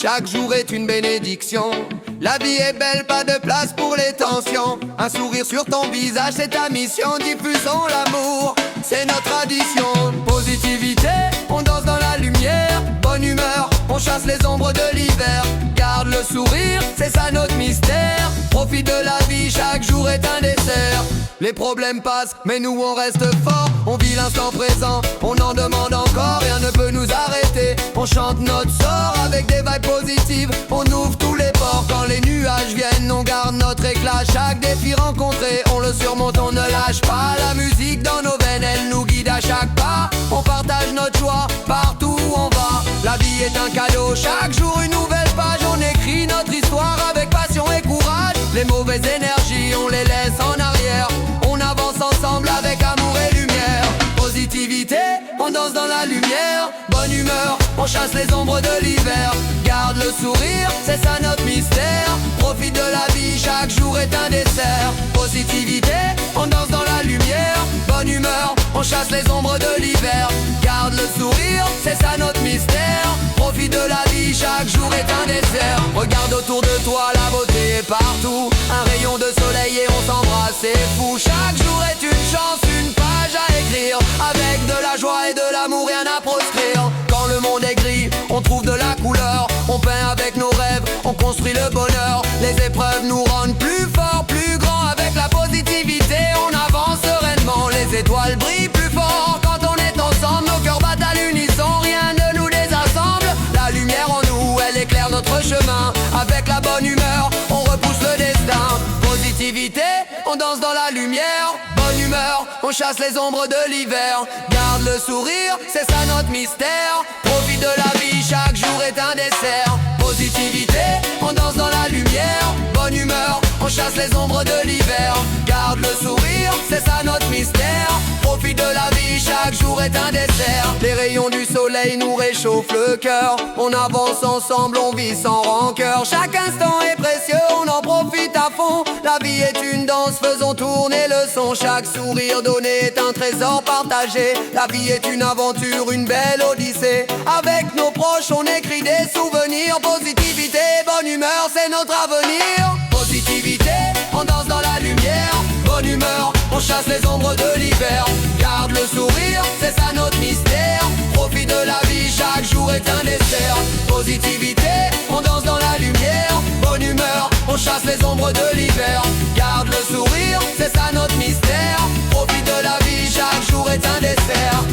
Chaque jour est une bénédiction. La vie est belle, pas de place pour les tensions. Un sourire sur ton visage, c'est ta mission. Diffusons l'amour, c'est notre tradition. Positivité, on danse dans la lumière. Bonne humeur, on chasse les ombres de l'hiver. Garde le sourire, c'est ça notre mystère. Profite de la vie, chaque jour est un dessert. Les problèmes passent, mais nous on reste fort. On vit l'instant présent, on en demande encore. Rien ne peut nous arrêter, on chante notre sort. Avec des vibes positives, on ouvre tous les ports. Quand les nuages viennent, on garde notre éclat. Chaque défi rencontré, on le surmonte, on ne lâche pas. La musique dans nos veines, elle nous guide à chaque pas. On partage notre joie, partout où on va. La vie est un cadeau, chaque jour une nouvelle page. On écrit notre histoire avec passion et courage. Les mauvaises énergies, on les laisse en arrière. On avance ensemble avec amour et lumière. Positivité, on danse dans la lumière. Bonne humeur, on chasse les ombres de l'hiver. Garde le sourire, c'est ça notre mystère. Profite de la vie, chaque jour est un dessert. Positivité, on danse dans la lumière. Bonne humeur, on chasse les ombres de l'hiver. Garde le sourire, c'est ça notre mystère. Profite de la vie, chaque jour est un dessert. Regarde autour de toi, la beauté est partout. Un rayon de soleil et on s'embrasse, c'est fou. Chaque jour est une chance, une page à écrire. Avec de la joie et de l'amour, rien à proscrire. Quand le monde est gris, on trouve de la couleur. On peint avec nos rêves, on construit le bonheur. Les épreuves nous rendent plus forts, plus grands. Avec la positivité, on avance sereinement. Les étoiles brillent plus fort quand on est ensemble. Nos cœurs battent à l'unisson, rien ne nous désassemble. La lumière en nous, elle éclaire notre chemin. Avec la bonne humeur, on repousse le destin. Positivité, on danse dans la lumière. Bonne humeur, on chasse les ombres de l'hiver. Garde le sourire, c'est ça notre mystère. Profite de la vie, chaque jour est un dessert. Positivité, on danse dans la lumière. Bonne humeur, on chasse les ombres de l'hiver. Garde le sourire, c'est ça notre mystère. Profite de la vie, chaque jour est un dessert. Les rayons du soleil nous réchauffent le cœur. On avance ensemble, on vit sans rancœur. Chaque instant est précieux, on en profite à fond. La vie est une danse, faisons tourner le son. Chaque sourire donné est un trésor partagé. La vie est une aventure, une belle odyssée. Avec nos proches, on écrit des souvenirs. Positivité, bonne humeur, c'est notre avenir. Positivité, on danse dans la lumière. Bonne humeur, on chasse les ombres de l'hiver. Garde le sourire, c'est ça notre mystère. Profite de la vie, chaque jour est un dessert. Positivité, on danse dans la lumière. Bonne humeur, on chasse les ombres de l'hiver. Garde le sourire, c'est ça notre mystère. Profite de la vie, chaque jour est un dessert.